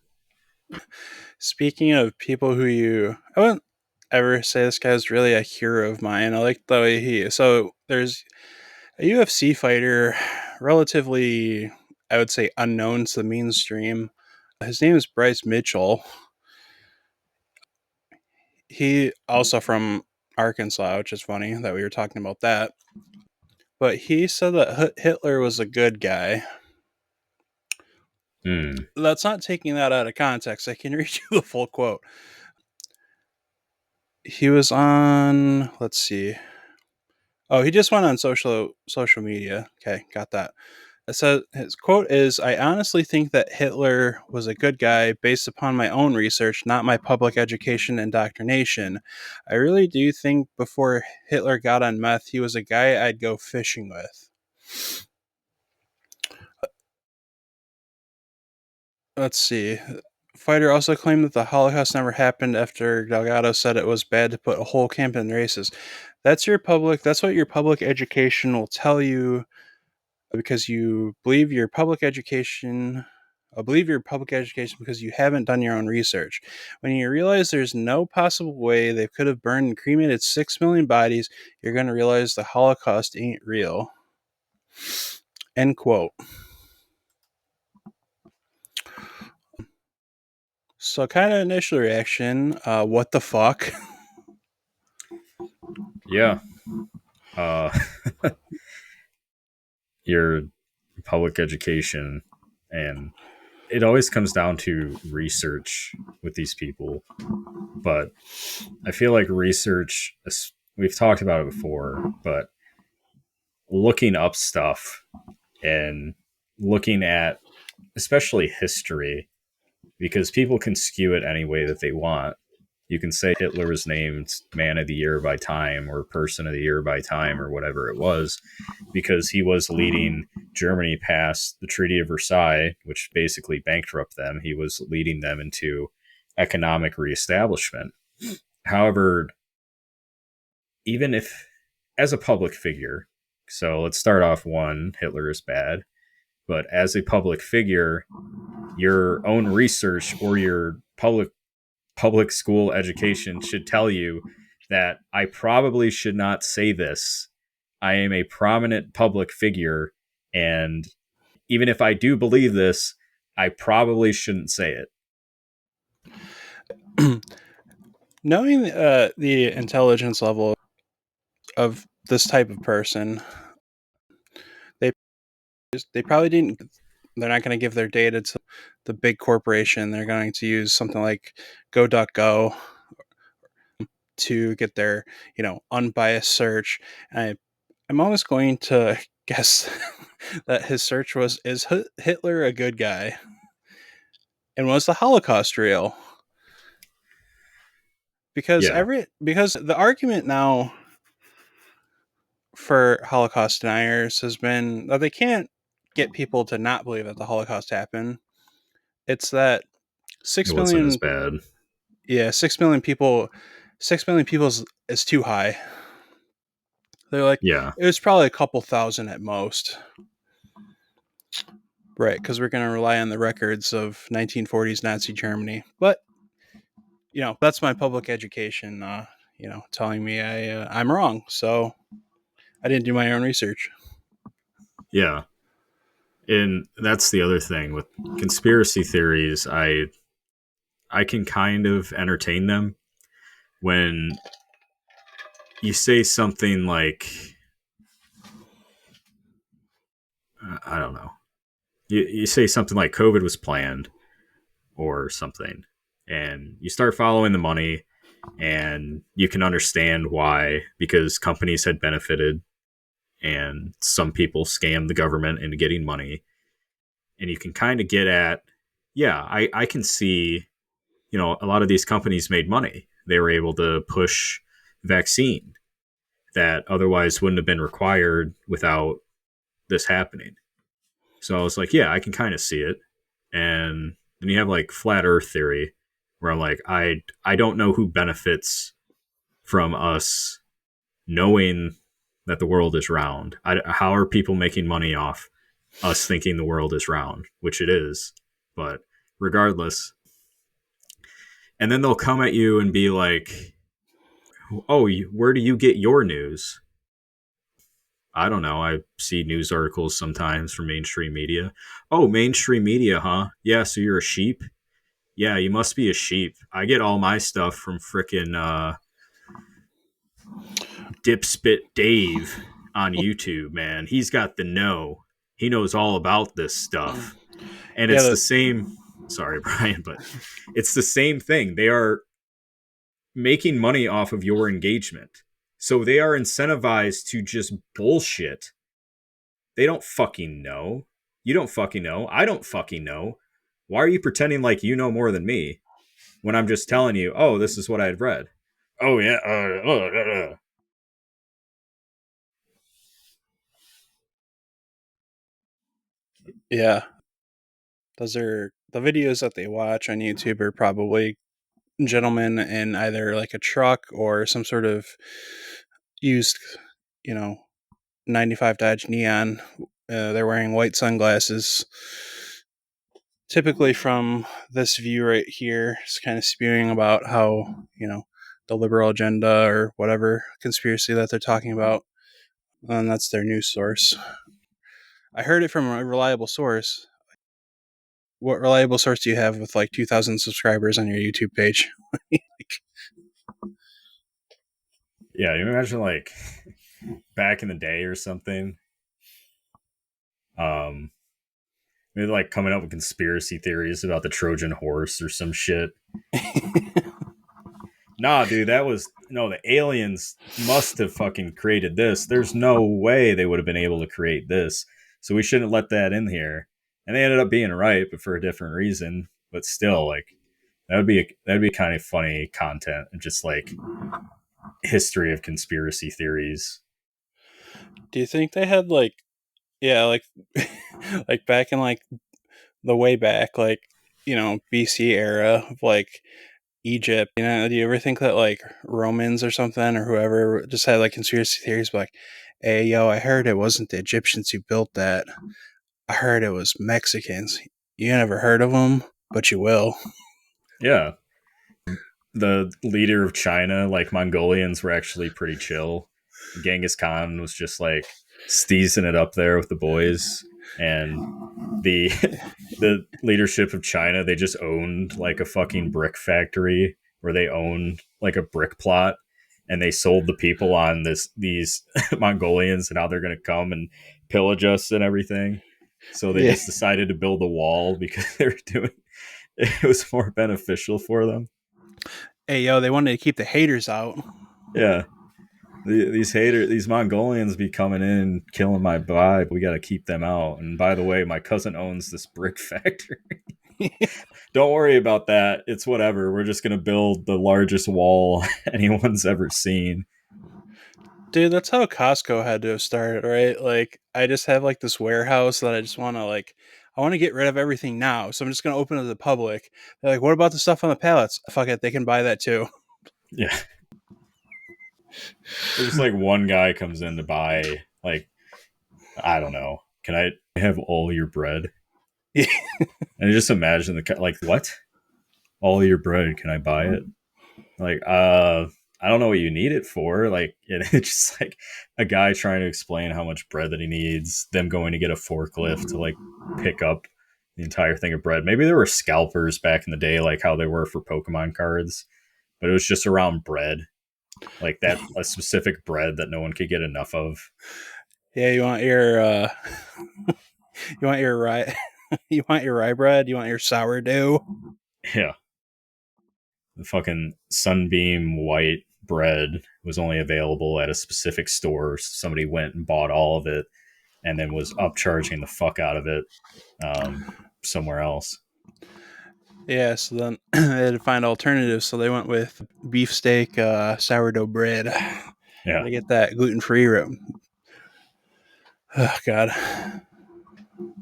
Speaking of people who I wouldn't ever say this guy's really a hero of mine. I like the way so there's a UFC fighter, relatively, I would say, unknown to the mainstream. His name is Bryce Mitchell. He also from Arkansas, which is funny that we were talking about that. But he said that Hitler was a good guy. Hmm. That's not taking that out of context. I can read you the full quote. He was on, let's see. Oh, he just went on social media. Okay, got that. So his quote is, "I honestly think that Hitler was a good guy based upon my own research, not my public education indoctrination. I really do think before Hitler got on meth, he was a guy I'd go fishing with." Let's see. Fighter also claimed that the Holocaust never happened after Delgado said it was bad to put a whole camp in races. That's what your public education will tell you, because you believe your public education believe your public education because you haven't done your own research. When you realize there's no possible way they could have burned and cremated 6 million bodies, you're going to realize the Holocaust ain't real. End quote. So, kind of initial reaction, what the fuck? Yeah. Uh, your public education, and it always comes down to research with these people. But I feel like research, we've talked about it before, but looking up stuff and looking at especially history, because people can skew it any way that they want. You can say Hitler was named Man of the Year by Time or Person of the Year by Time or whatever it was, because he was leading Germany past the Treaty of Versailles, which basically bankrupted them. He was leading them into economic reestablishment. However, even if, as a public figure, so let's start off one, Hitler is bad, but as a public figure, your own research or your public school education should tell you that I probably should not say this. I am a prominent public figure, and even if I do believe this, I probably shouldn't say it. Knowing the intelligence level of this type of person, they they probably didn't. They're not going to give their data to the big corporation. They're going to use something like Go.go to get their unbiased search. And I'm almost going to guess that his search was, is Hitler a good guy, and was the Holocaust real? Yeah. Because the argument now for Holocaust deniers has been that they can't get people to not believe that the Holocaust happened. It's that It six wasn't as million, bad. yeah, 6 million people, 6 million people is too high. They're like, Yeah. it was probably a couple thousand at most, right? Because we're going to rely on the records of 1940s Nazi Germany. But that's my public education, telling me I'm wrong. So I didn't do my own research. Yeah. And that's the other thing with conspiracy theories. I can kind of entertain them when you say something like, I don't know, you say something like COVID was planned or something, and you start following the money, and you can understand why, because companies had benefited and some people scammed the government into getting money. And you can kind of get at, yeah, I can see, a lot of these companies made money. They were able to push vaccine that otherwise wouldn't have been required without this happening. So I was like, yeah, I can kind of see it. And then you have like flat earth theory, where I'm like, I don't know who benefits from us knowing that the world is round. How are people making money off us thinking the world is round, which it is. But regardless, And then they'll come at you and be like, "Oh, where do you get your news?" I don't know. I see news articles sometimes from mainstream media. Oh, mainstream media, huh? Yeah, so you're a sheep? Yeah, you must be a sheep. I get all my stuff from frickin' Dipspit Dave on YouTube, man. He's got the know. He knows all about this stuff. And Yeah, it's the same. Sorry, Brian, but it's the same thing. They are making money off of your engagement. So they are incentivized to just bullshit. They don't fucking know. You don't fucking know. I don't fucking know. Why are you pretending like you know more than me when I'm just telling you, oh, this is what I'd read? Oh, yeah. yeah. Those are the videos that they watch on YouTube are probably gentlemen in either like a truck or some sort of used, you know, 95 Dodge Neon. They're wearing white sunglasses. Typically, from this view right here, it's kind of spewing about how, the liberal agenda or whatever conspiracy that they're talking about. And that's their news source. I heard it from a reliable source. What reliable source do you have with like 2,000 subscribers on your YouTube page? Yeah, you imagine like back in the day or something. Um, Maybe like coming up with conspiracy theories about the Trojan horse or some shit. Nah, dude, that was no, the aliens must have fucking created this. There's no way they would have been able to create this. So we shouldn't let that in here. And they ended up being right, but for a different reason. But still, like that'd be kind of funny content and just like history of conspiracy theories. Do you think they had like, yeah, like, like back in like the way back, like, BC era of like Egypt, do you ever think that like Romans or something or whoever just had like conspiracy theories like, hey, yo, I heard it wasn't the Egyptians who built that. I heard it was Mexicans. You never heard of them, but you will. Yeah. The leader of China, like Mongolians were actually pretty chill. Genghis Khan was just like steezing it up there with the boys. And the the leadership of China, they just owned like a fucking brick factory where they owned like a brick plot, and they sold the people on these Mongolians and how they're going to come and pillage us and everything. So they Yeah. just decided to build a wall because they were doing it was more beneficial for them. Hey, yo, they wanted to keep the haters out. Yeah. These Mongolians be coming in, killing my vibe. We got to keep them out. And by the way, my cousin owns this brick factory. Don't worry about that. It's whatever. We're just gonna build the largest wall anyone's ever seen. Dude, that's how Costco had to have started, right? Like, I just have like this warehouse that I just want to like, I want to get rid of everything now. So I'm just going to open it to the public. They're like, what about the stuff on the pallets? Fuck it. They can buy that too. Yeah, there's like one guy comes in to buy like I don't know. Can I have all your bread? And I just imagine like what? All your bread? Can I buy it? Like I don't know what you need it for. Like it's just like a guy trying to explain how much bread that he needs. Them going to get a forklift to like pick up the entire thing of bread. Maybe there were scalpers back in the day, like how they were for Pokemon cards, but it was just around bread, like that a specific bread that no one could get enough of. Yeah, you want your rye, you want your rye bread, you want your sourdough. Yeah, the fucking sunbeam white bread was only available at a specific store. Somebody went and bought all of it, and then was upcharging the fuck out of it somewhere else. Yeah, so then they had to find alternatives. So they went with beefsteak sourdough bread. Yeah. Gotta get that gluten free. Oh God.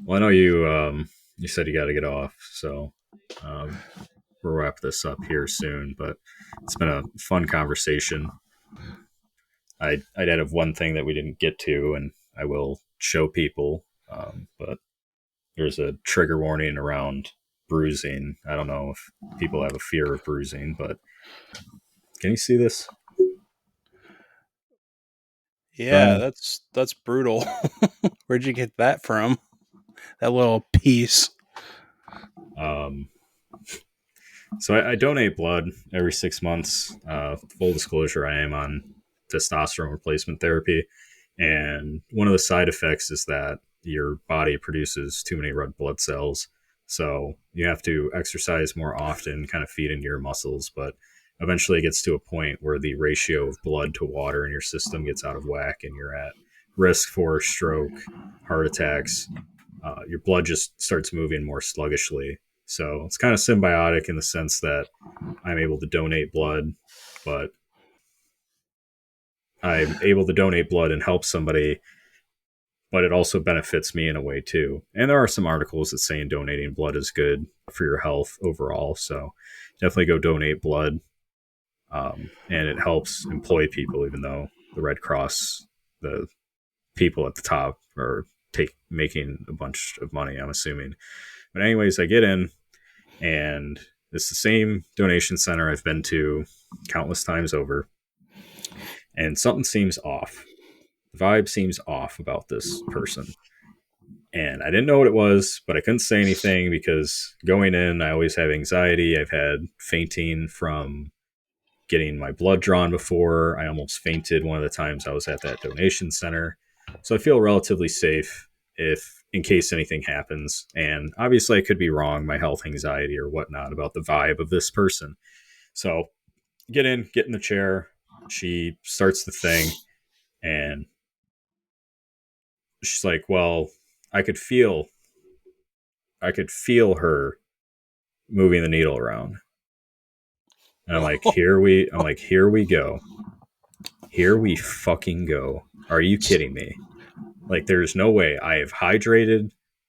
Well, I know you said you got to get off, so um, we'll wrap this up here soon. But it's been a fun conversation. I'd add one thing that we didn't get to, and I will show people. But there's a trigger warning around bruising. I don't know if people have a fear of bruising, but can you see this, Yeah, Brian? that's brutal. Where'd you get that from? That little piece. Um, so I donate blood every 6 months. Full disclosure, I am on testosterone replacement therapy, and one of the side effects is that your body produces too many red blood cells. So you have to exercise more often, kind of feed into your muscles, but eventually it gets to a point where the ratio of blood to water in your system gets out of whack and you're at risk for stroke, heart attacks. Your blood just starts moving more sluggishly. So it's kind of symbiotic in the sense that I'm able to donate blood, but I'm able to donate blood and help somebody, but it also benefits me in a way too. And there are some articles that saying donating blood is good for your health overall. So definitely go donate blood. And it helps employ people, even though the Red Cross, the people at the top, are making a bunch of money, I'm assuming. But anyways, I get in, and it's the same donation center I've been to countless times over, and something seems off. The vibe seems off about this person. And I didn't know what it was, but I couldn't say anything because going in, I always have anxiety. I've had fainting from getting my blood drawn before. I almost fainted one of the times I was at that donation center. So I feel relatively safe if in case anything happens. And obviously I could be wrong, my health anxiety or whatnot about the vibe of this person. So get in the chair. She starts the thing and she's like, well, I could feel I could feel her moving the needle around. And here we go. Here we fucking go. Are you kidding me? Like, there's no way. I have hydrated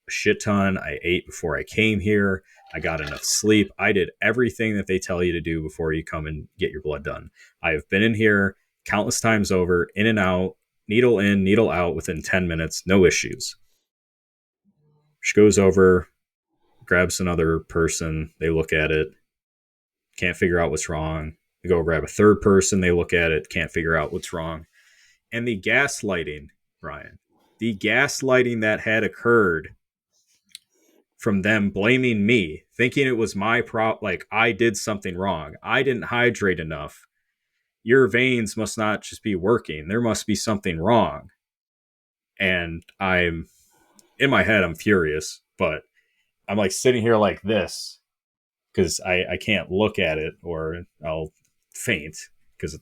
a shit ton. I ate before I came here. I got enough sleep. I did everything that they tell you to do before you come and get your blood done. I have been in here countless times over, in and out, needle in, needle out within 10 minutes, no issues. She goes over, grabs another person. They look at it, can't figure out what's wrong. They go grab a third person. They look at it, can't figure out what's wrong. And the gaslighting, Brian, the gaslighting that had occurred from them blaming me, thinking it was my like I did something wrong. I didn't hydrate enough. Your veins must not just be working. There must be something wrong. And I'm in my head, I'm furious, but I'm like sitting here like this because I can't look at it or I'll faint, because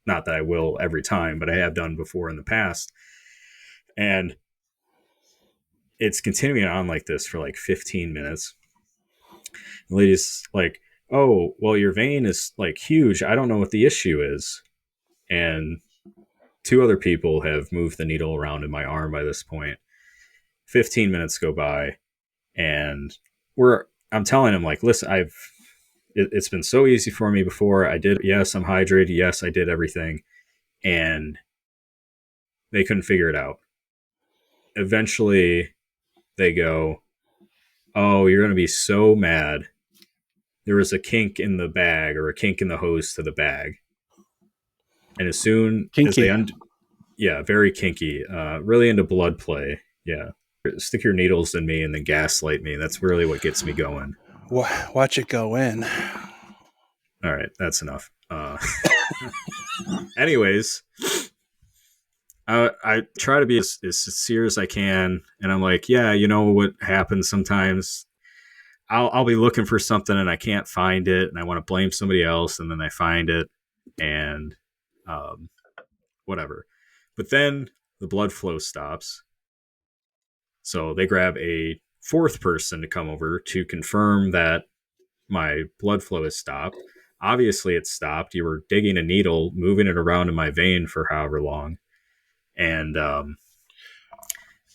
not that I will every time, but I have done before in the past. And it's continuing on like this for like 15 minutes. The lady's like, oh, well, your vein is like huge. I don't know what the issue is. And two other people have moved the needle around in my arm by this point. 15 minutes go by, and I'm telling him, like, listen, it's been so easy for me before. Yes, I'm hydrated. Yes, I did everything. And they couldn't figure it out. Eventually, they go, oh, you're going to be so mad. There was a kink in the bag, or a kink in the hose to the bag. And as soon as Kinky. yeah, very kinky, really into blood play. Yeah. Stick your needles in me and then gaslight me. That's really what gets me going. Watch it go in. All right, that's enough. Anyways, I try to be as sincere as I can, and I'm like, yeah, you know what happens sometimes. I'll be looking for something and I can't find it, and I want to blame somebody else, and then I find it, and um, whatever. But then the blood flow stops, so they grab a fourth person to come over to confirm that my blood flow has stopped. Obviously, it stopped. You were digging a needle, moving it around in my vein for however long, and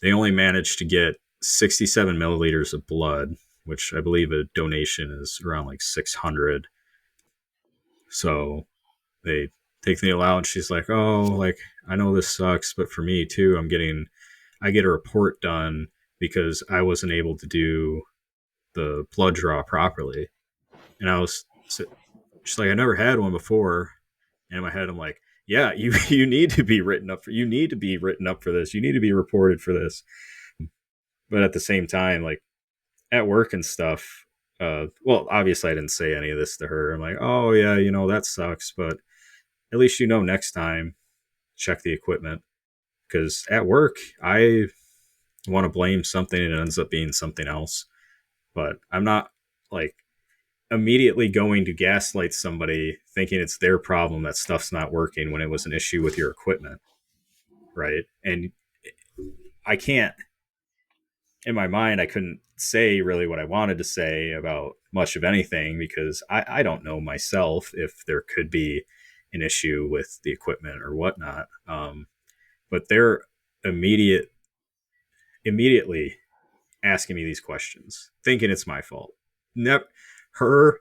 they only managed to get 67 milliliters of blood, which I believe a donation is around like 600. So they take the needle out, and she's like, "Oh, like, I know this sucks, but for me too, I get a report done because I wasn't able to do the blood draw properly. And I was just like, I never had one before. And in my head, I'm like, yeah, you need to be written up for, you need to be written up for this. You need to be reported for this. But at the same time, like at work and stuff, well, obviously I didn't say any of this to her. I'm like, oh yeah, that sucks, but at least next time, check the equipment. Because at work, I want to blame something and it ends up being something else. But I'm not like immediately going to gaslight somebody thinking it's their problem that stuff's not working when it was an issue with your equipment. Right. And I can't, in my mind, I couldn't say really what I wanted to say about much of anything because I don't know myself if there could be an issue with the equipment or whatnot. But they're immediate immediately asking me these questions, thinking it's my fault. Never, her,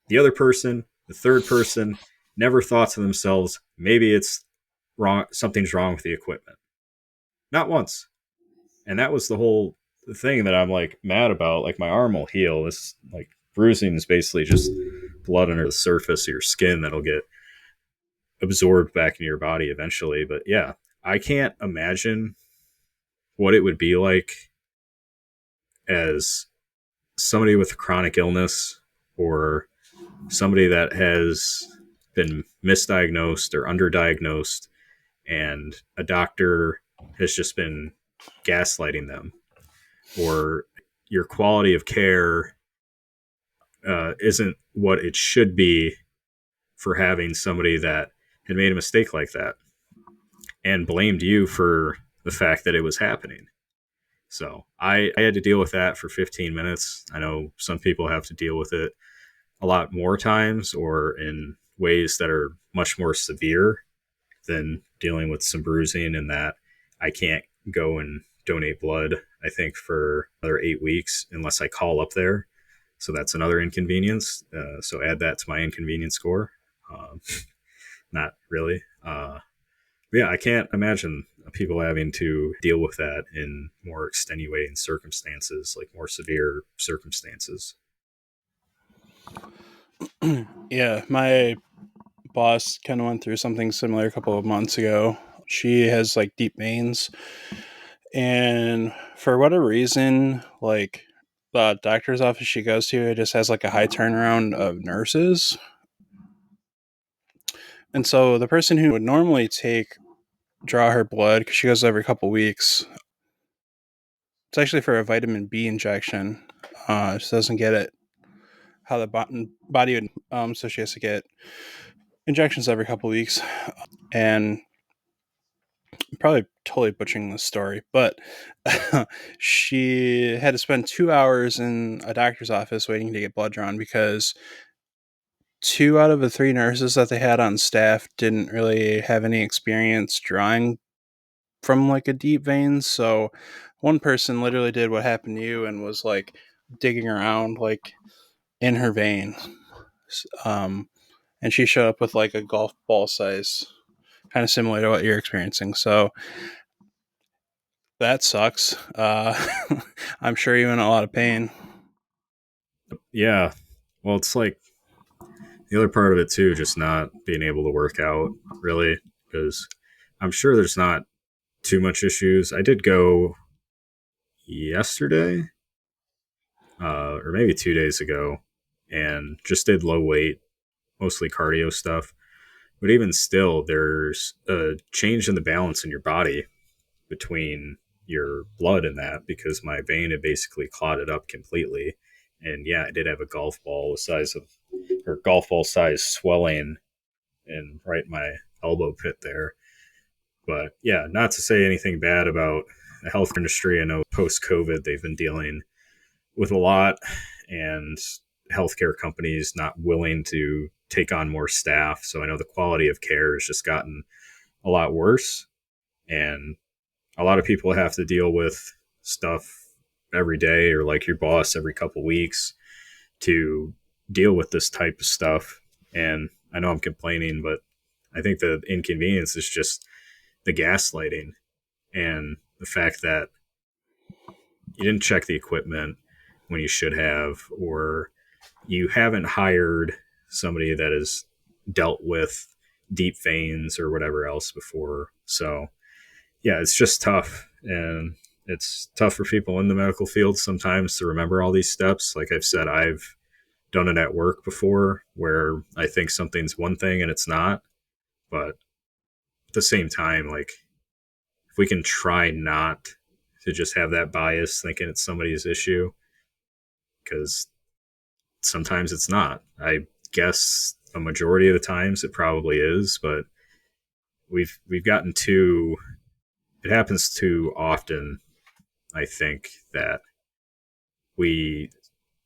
the other person, the third person, never thought to themselves, maybe it's wrong, something's wrong with the equipment. Not once. And that was the whole thing that I'm like mad about. Like my arm will heal. This like bruising is basically just blood under the surface of your skin that'll get absorbed back into your body eventually. But yeah, I can't imagine what it would be like as somebody with chronic illness or somebody that has been misdiagnosed or underdiagnosed and a doctor has just been gaslighting them, or your quality of care isn't what it should be for having somebody that had made a mistake like that and blamed you for the fact that it was happening. So I had to deal with that for 15 minutes. I know some people have to deal with it a lot more times or in ways that are much more severe than dealing with some bruising, and that I can't go and donate blood, I think, for another 8 weeks unless I call up there. So that's another inconvenience. So add that to my inconvenience score. Um, Not really. Yeah, I can't imagine people having to deal with that in more extenuating circumstances, like more severe circumstances. Yeah, my boss kind of went through something similar a couple of months ago. She has like deep veins, and for whatever reason, like the doctor's office she goes to, it just has like a high turnaround of nurses. And so the person who would normally draw her blood, because she goes every couple weeks, it's actually for a vitamin B injection. She doesn't get it how the body would, so she has to get injections every couple weeks. And I'm probably totally butchering this story, but she had to spend 2 hours in a doctor's office waiting to get blood drawn because two out of the three nurses that they had on staff didn't really have any experience drawing from like a deep vein. So one person literally did what happened to you and was like digging around like in her vein. Um, and she showed up with like a golf ball size, kind of similar to what you're experiencing. So that sucks. I'm sure you're in a lot of pain. Yeah. Well, it's like the other part of it too, just not being able to work out really, because I'm sure there's not too much issues. I did go yesterday, or maybe 2 days ago, and just did low weight, mostly cardio stuff. But even still, there's a change in the balance in your body between your blood and that because my vein had basically clotted up completely. And yeah, I did have a golf ball the size of, or golf ball size swelling in right in my elbow pit there. But yeah, not to say anything bad about the health industry. I know post COVID, they've been dealing with a lot, and healthcare companies not willing to take on more staff. So I know the quality of care has just gotten a lot worse. And a lot of people have to deal with stuff every day or like your boss every couple weeks to deal with this type of stuff. And I know I'm complaining, but I think the inconvenience is just the gaslighting and the fact that you didn't check the equipment. when you should have, or you haven't hired somebody that has dealt with deep veins or whatever else before. So yeah, it's just tough. And it's tough for people in the medical field sometimes to remember all these steps. Like I've said, I've done it at work before where I think something's one thing and it's not. But at the same time, like if we can try not to just have that bias thinking it's somebody's issue, because sometimes it's not. I guess a majority of the times it probably is, but we've gotten too, it happens too often, I think, that we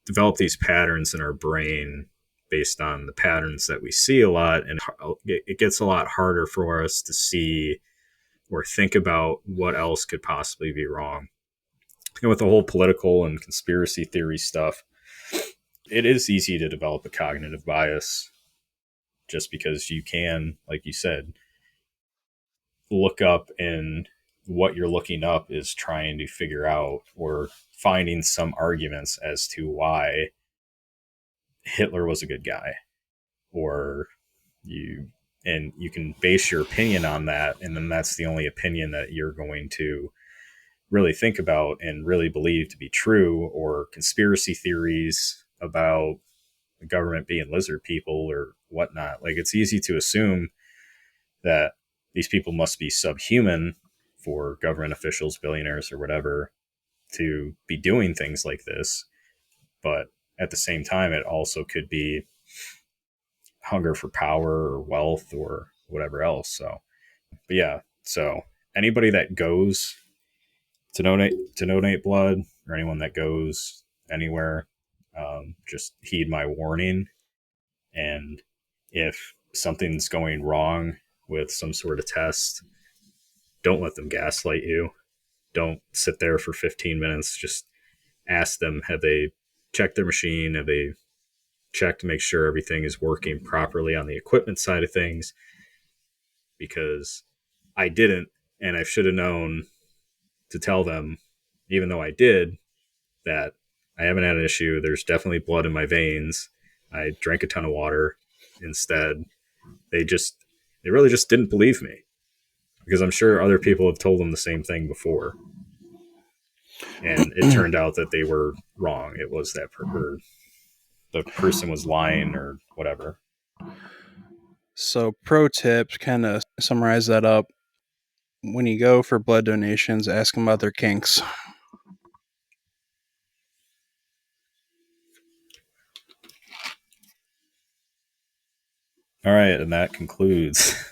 develop these patterns in our brain based on the patterns that we see a lot, and it gets a lot harder for us to see or think about what else could possibly be wrong. And with the whole political and conspiracy theory stuff, it is easy to develop a cognitive bias just because you can, like you said, look up, and what you're looking up is trying to figure out or finding some arguments as to why Hitler was a good guy, or you, and you can base your opinion on that, and then that's the only opinion that you're going to really think about and really believe to be true. Or conspiracy theories about the government being lizard people or whatnot. Like it's easy to assume that these people must be subhuman for government officials, billionaires, or whatever to be doing things like this. But at the same time, it also could be hunger for power or wealth or whatever else. So, but yeah, so anybody that goes to donate blood, or anyone that goes anywhere, just heed my warning. And if something's going wrong with some sort of test, don't let them gaslight you. Don't sit there for 15 minutes. Just ask them, have they checked their machine? Have they checked to make sure everything is working properly on the equipment side of things? Because I didn't, and I should have known to tell them, even though I did, that I haven't had an issue. There's definitely blood in my veins. I drank a ton of water. Instead, they really just didn't believe me, because I'm sure other people have told them the same thing before. And it turned out that they were wrong. It was the person was lying or whatever. So, pro tips, kind of summarize that up. When you go for blood donations, ask them about their kinks. All right, and that concludes.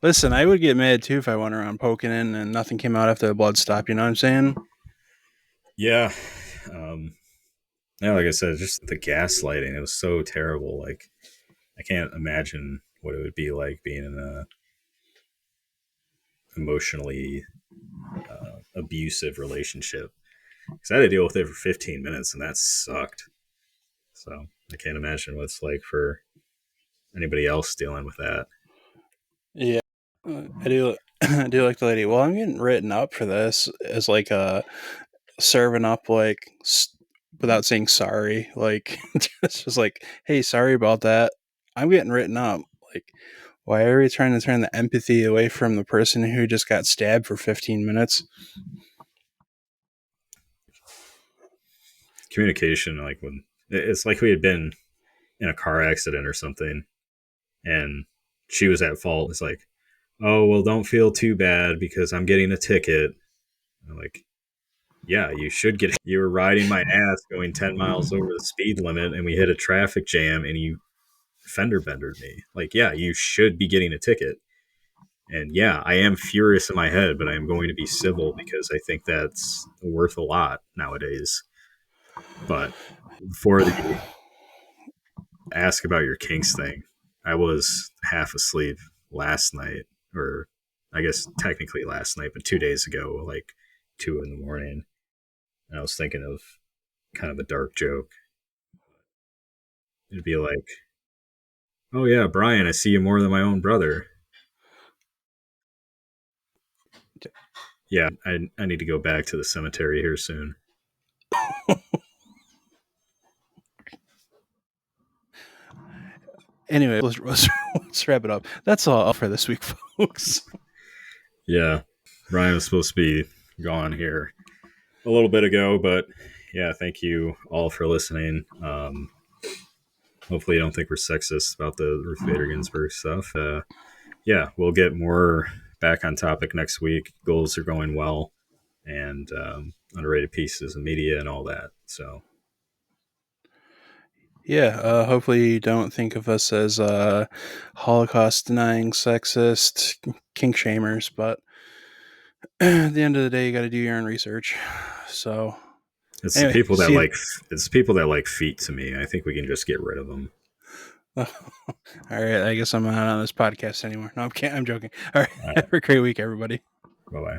Listen, I would get mad too if I went around poking in and nothing came out after the blood stopped. You know what I'm saying? Yeah. Um, yeah, like I said, just the gaslighting, it was so terrible. Like, I can't imagine what it would be like being in a emotionally abusive relationship. Because I had to deal with it for 15 minutes, and that sucked. So I can't imagine what it's like for anybody else dealing with that. Yeah, I do. I do like the lady. Well, I'm getting written up for this as like a serving up like without saying sorry. Like it's just like, hey, sorry about that. I'm getting written up. Like, why are we trying to turn the empathy away from the person who just got stabbed for 15 minutes? Communication, like when it's like we had been in a car accident or something, and she was at fault. It's like, oh, well, don't feel too bad because I'm getting a ticket. I'm like, yeah, you should get. You were riding my ass going 10 miles over the speed limit, and we hit a traffic jam, and you fender bendered me. Like, yeah, you should be getting a ticket. And yeah, I am furious in my head, but I'm going to be civil because I think that's worth a lot nowadays. But for the ask about your kinks thing, I was half asleep last night, or I guess technically last night, but 2 days ago, like 2 in the morning. And I was thinking of kind of a dark joke. It'd be like, oh yeah, Brian, I see you more than my own brother. Yeah, I need to go back to the cemetery here soon. Anyway, let's wrap it up. That's all for this week, folks. Yeah, Ryan was supposed to be gone here a little bit ago, but yeah, thank you all for listening. Hopefully, you don't think we're sexist about the Ruth Bader Ginsburg stuff. Yeah, we'll get more back on topic next week. Goals are going well, and underrated pieces of media and all that. So, Yeah, hopefully you don't think of us as Holocaust denying, sexist, kink shamers, but at the end of the day, you got to do your own research. So, it's the anyway, people that see you. like feet to me. I think we can just get rid of them. All right, I guess I'm not on this podcast anymore. No, I'm joking. All right, All right, have a great week, everybody. bye bye.